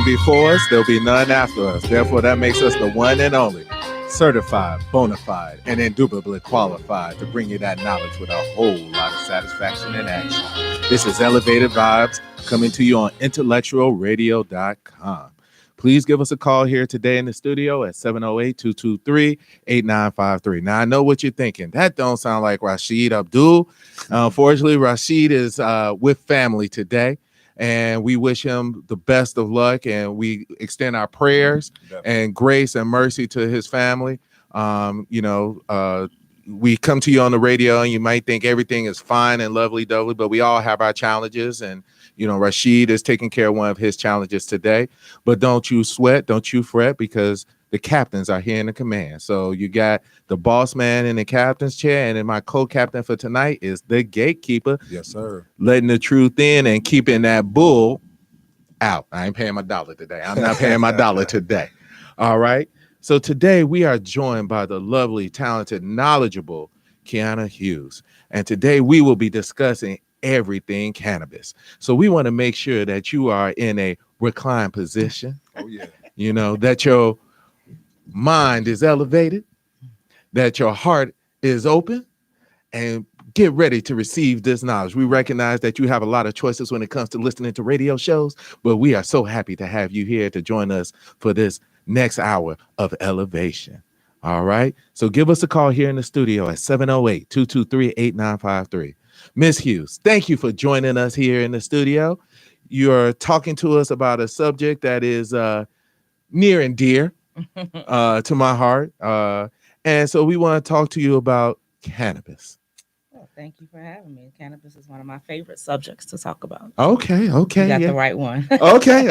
none before us, there'll be none after us. Therefore, that makes us the one and only, certified, bona fide, and indubitably qualified to bring you that knowledge with a whole lot of satisfaction and action. This is Elevated Vibes coming to you on IntellectualRadio.com. Please give us a call here today in the studio at 708-223-8953. Now, I know what you're thinking. That don't sound like Rashid Abdul. Unfortunately, Rashid is with family today, and we wish him the best of luck, and we extend our prayers and grace and mercy to his family. We come to you on the radio, and you might think everything is fine and lovely-dovely, but we all have our challenges, and Rashid is taking care of one of his challenges today. But don't you sweat, don't you fret, because the captains are here in the command. So you got the boss man in the captain's chair, and then my co-captain for tonight is the gatekeeper. Yes, sir. Letting the truth in and keeping that bull out. I ain't paying my dollar today. I'm not paying my dollar today. All right. So today we are joined by the lovely, talented, knowledgeable Kiana Hughes. And today we will be discussing everything cannabis. So we want to make sure that you are in a reclined position. Oh, yeah. That your mind is elevated, that your heart is open, and get ready to receive this knowledge. We recognize that you have a lot of choices when it comes to listening to radio shows, but we are so happy to have you here to join us for this next hour of elevation. All right. So give us a call here in the studio at 708-223-8953. Miss Hughes, thank you for joining us here in the studio. You're talking to us about a subject that is near and dear to my heart. And so we want to talk to you about cannabis. Well, thank you for having me. Cannabis is one of my favorite subjects to talk about. Okay. You got the right one. Okay.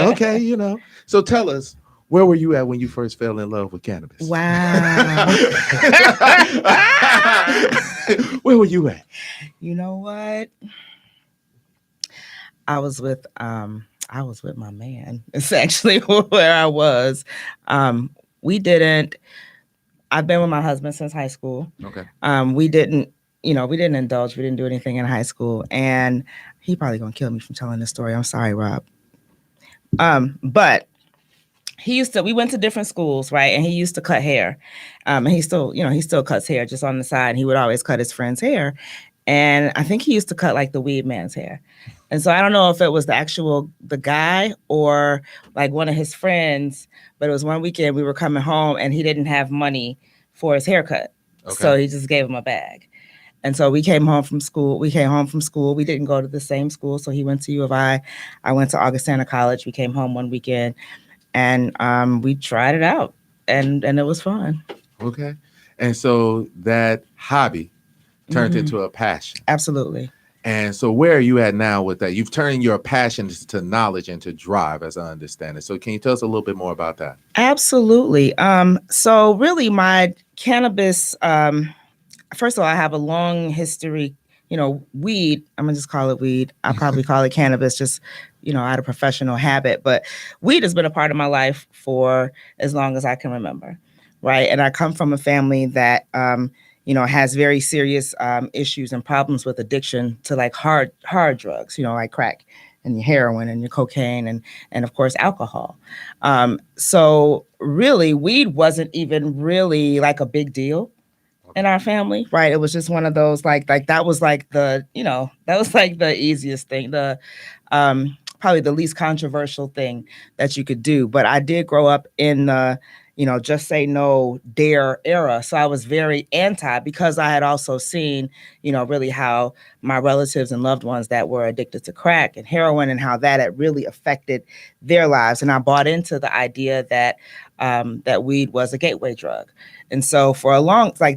So tell us, where were you at when you first fell in love with cannabis? Wow. Where were you at? You know what? I was with my man. It's actually where I was. I've been with my husband since high school. Okay. We didn't indulge. We didn't do anything in high school. And he probably gonna kill me from telling this story. I'm sorry, Rob. But we went to different schools, right? And he used to cut hair. And he still cuts hair just on the side. And he would always cut his friend's hair. And I think he used to cut like the weed man's hair. And so I don't know if it was the guy or like one of his friends, but it was one weekend we were coming home and he didn't have money for his haircut. Okay. So he just gave him a bag. And so we came home from school. We didn't go to the same school. So he went to U of I. I went to Augustana College. We came home one weekend and we tried it out and it was fun. Okay. And so that hobby turned into a passion. Absolutely. And so where are you at now with that? You've turned your passion to knowledge and to drive, as I understand it. So can you tell us a little bit more about that? Absolutely. So really my cannabis, first of all, I have a long history, weed, I'm gonna just call it weed. I'll probably call it cannabis, just, out of professional habit, but weed has been a part of my life for as long as I can remember. Right. And I come from a family that, has very serious issues and problems with addiction to like hard drugs, like crack and your heroin and your cocaine and of course, alcohol. So really, weed wasn't even really like a big deal in our family. Right. It was just one of those like that was like the easiest thing, probably the least controversial thing that you could do. But I did grow up in the just say no dare era. So I was very anti because I had also seen, really how my relatives and loved ones that were addicted to crack and heroin and how that had really affected their lives. And I bought into the idea that that weed was a gateway drug. And so for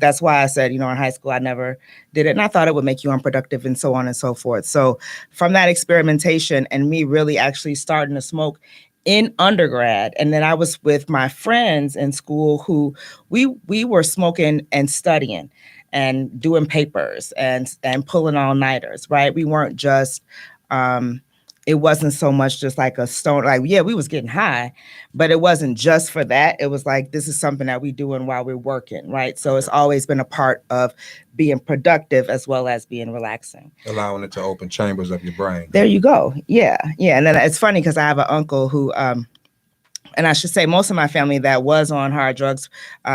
that's why I said, in high school, I never did it. And I thought it would make you unproductive and so on and so forth. So from that experimentation and me really actually starting to smoke in undergrad. And then I was with my friends in school who we were smoking and studying and doing papers and pulling all-nighters, right? We weren't just, it wasn't so much just like a stone, like, yeah, we was getting high, but it wasn't just for that. It was like, this is something that we doing while we're working, right? So it's always been a part of being productive as well as being relaxing. Allowing it to open chambers of your brain. There you go. Yeah. And then it's funny because I have an uncle who and I should say most of my family that was on hard drugs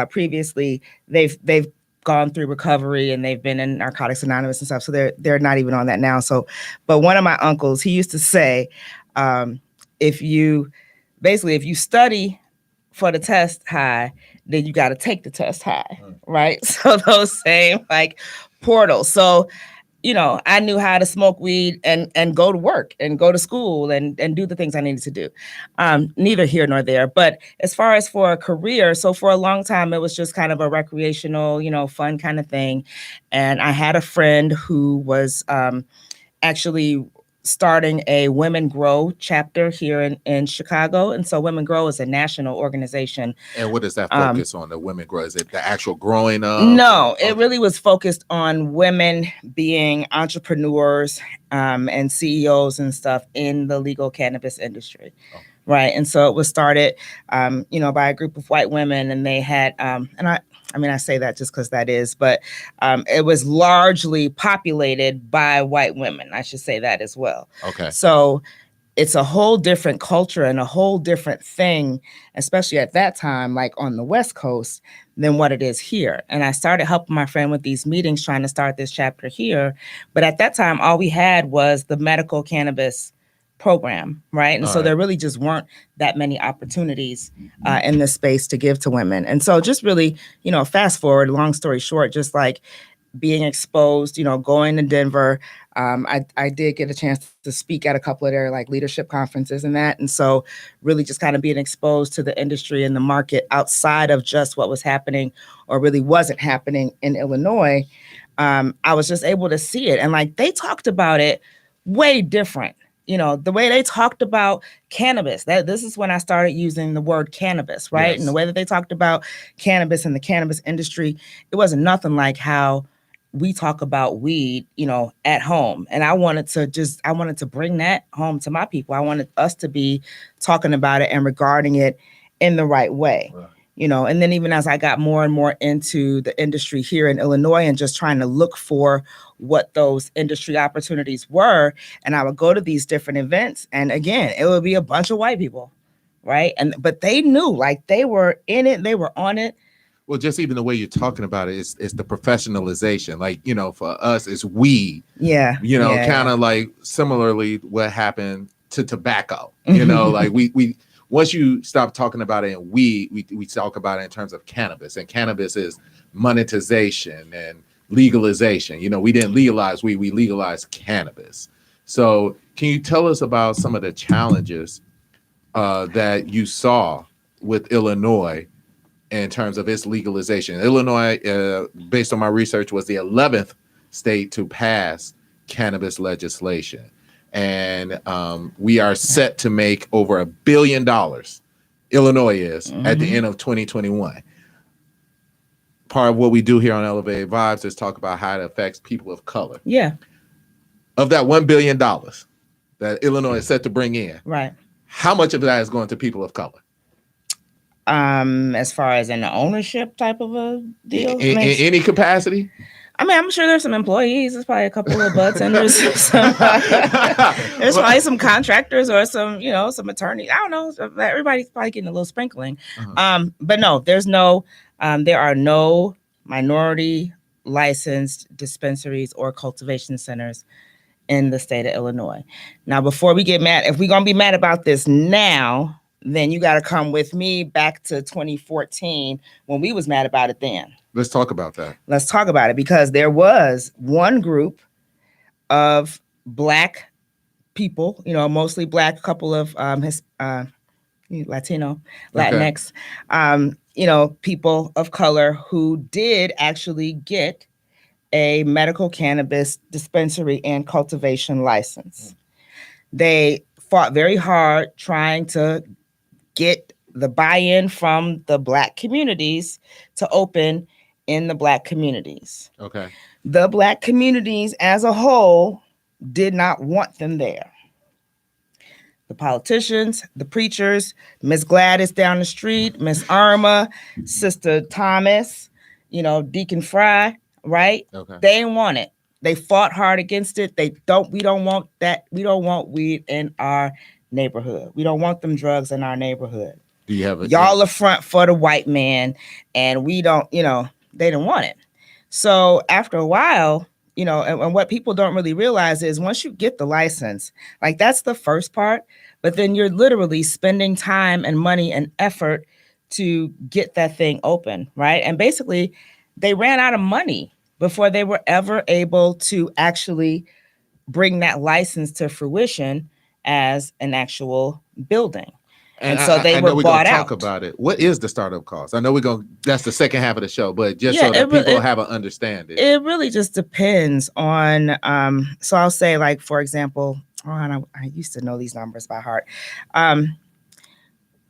previously, they've gone through recovery and they've been in Narcotics Anonymous and stuff. So they're not even on that now. So, but one of my uncles, he used to say, if you study for the test high, then you got to take the test high, right? So those same like portals. So, I knew how to smoke weed and go to work and go to school and do the things I needed to do. Neither here nor there. But as far as for a career, so for a long time, it was just kind of a recreational, fun kind of thing. And I had a friend who was actually starting a Women Grow chapter here in Chicago. And so Women Grow is a national organization. And what does that focus on, the Women Grow? Is it the actual growing of? No, it really was focused on women being entrepreneurs and CEOs and stuff in the legal cannabis industry. Oh. Right. And so it was started, by a group of white women, and they had, I say that just because that is, but it was largely populated by white women. I should say that as well. Okay. So it's a whole different culture and a whole different thing, especially at that time, like on the West Coast, than what it is here. And I started helping my friend with these meetings, trying to start this chapter here. But at that time, all we had was the medical cannabis program, right? And so there really just weren't that many opportunities in this space to give to women. And so just really, fast forward, long story short, just like being exposed, going to Denver. I did get a chance to speak at a couple of their like leadership conferences and that. And so really just kind of being exposed to the industry and the market outside of just what was happening or really wasn't happening in Illinois. I was just able to see it. And like they talked about it way different. The way they talked about cannabis, this is when I started using the word cannabis, right? Yes. And the way that they talked about cannabis and the cannabis industry, it wasn't nothing like how we talk about weed, at home. And I wanted to bring that home to my people. I wanted us to be talking about it and regarding it in the right way. Right. And then even as I got more and more into the industry here in Illinois and just trying to look for what those industry opportunities were, and I would go to these different events, and again, it would be a bunch of white people, right? But they knew, like they were in it, they were on it. Well, just even the way you're talking about it is the professionalization. Like, for us, it's weed. Yeah. Kind of like similarly what happened to tobacco. Like we once you stop talking about it in weed, we talk about it in terms of cannabis. And cannabis is monetization and legalization. We didn't legalize weed, we legalized cannabis. So can you tell us about some of the challenges that you saw with Illinois in terms of its legalization? Illinois, based on my research, was the 11th state to pass cannabis legislation. And we are set to make over $1 billion. Illinois is at the end of 2021. Part of what we do here on Elevated Vibes is talk about how it affects people of color. Yeah. Of that $1 billion that Illinois is set to bring in, right? How much of that is going to people of color? As far as in the ownership type of a deal, in any capacity. I'm sure there's some employees. There's probably a couple of bartenders. There's probably some contractors or some, some attorneys. I don't know. Everybody's probably getting a little sprinkling. But no, there are no minority licensed dispensaries or cultivation centers in the state of Illinois. Now, before we get mad, if we're going to be mad about this now, then you got to come with me back to 2014 when we was mad about it then. Let's talk about that. Let's talk about it, because there was one group of Black people, mostly Black, a couple of Latino, Latinx, people of color who did actually get a medical cannabis dispensary and cultivation license. They fought very hard trying to get the buy-in from the Black communities to open in the Black communities. Okay. The Black communities as a whole did not want them there. The politicians, the preachers, Miss Gladys down the street, Miss Irma, Sister Thomas, Deacon Fry, right? Okay. They didn't want it. They fought hard against it. We don't want that. We don't want weed in our neighborhood. We don't want them drugs in our neighborhood. Do you have a Y'all are front for the white man, and we don't, they didn't want it. So after a while, and what people don't really realize is once you get the license, like that's the first part, but then you're literally spending time and money and effort to get that thing open, right? And basically, they ran out of money before they were ever able to actually bring that license to fruition as an actual building. And so they I were know we're gonna bought talk out. about it. What is the startup cost? I know we're gonna. That's the second half of the show, but just Yeah, so that people have an understanding. It really just depends on. So I'll say, like, for example, I used to know these numbers by heart.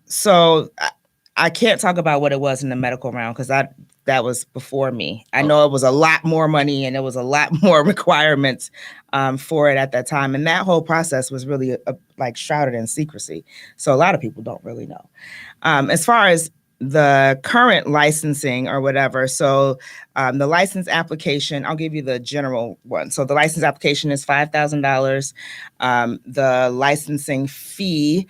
So I can't talk about what it was in the medical realm because that was before me. I know it was a lot more money and it was a lot more requirements for it at that time. And that whole process was really like shrouded in secrecy. So a lot of people don't really know. As far as the current licensing or whatever, so the license application, I'll give you the general one. So the license application is $5,000. The licensing fee,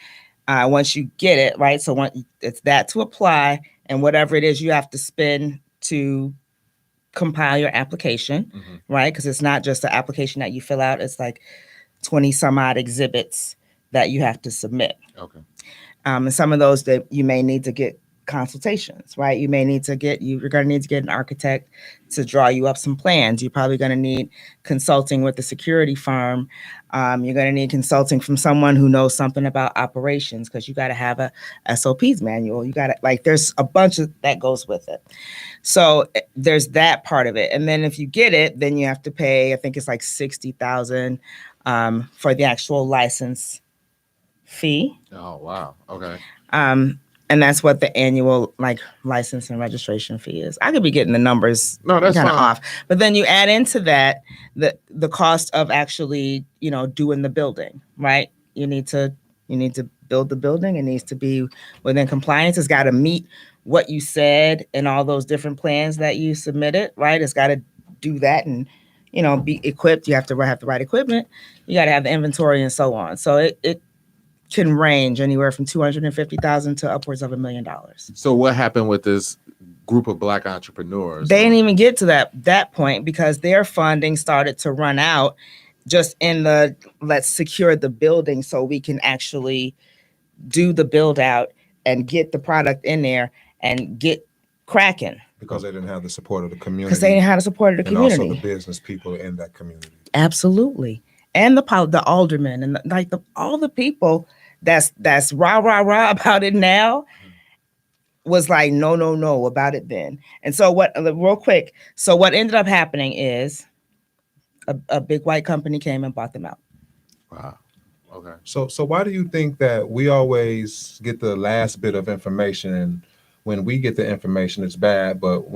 once you get it, right? So it's that to apply, and whatever it is you have to spend to compile your application, right? Because it's not just the application that you fill out. It's like 20 some odd exhibits that you have to submit. Okay. And some of those that you may need to get consultations, right? You're going to need to get an architect to draw you up some plans. You're probably going to need consulting with a security firm. You're going to need consulting from someone who knows something about operations because you got to have a SOPs manual. You got to there's a bunch of that goes with it. So there's that part of it. And then if you get it, then you have to pay, I think it's like $60,000 for the actual license fee. Oh, wow. Okay. And that's what the annual license and registration fee is. I could be getting the numbers kind of off, but then you add into that the cost of actually doing the building, right? You need to build the building. It needs to be within compliance. It's got to meet what you said and all those different plans that you submitted, right? It's got to do that and be equipped. You have to have the right equipment. You got to have the inventory and so on. So it can range anywhere from $250,000 to upwards of $1 million. So what happened with this group of Black entrepreneurs? They didn't even get to that point because their funding started to run out just in the let's secure the building so we can actually do the build out and get the product in there and get cracking. Because they didn't have the support of the community. Because they didn't have the support of the community. And also the business people in that community. Absolutely. And the aldermen and all the people that's rah about it now was like no about it then. And so real quick, so what ended up happening is a big white company came and bought them out. Wow. Okay. So why do you think that we always get the last bit of information, and when we get the information it's bad, but when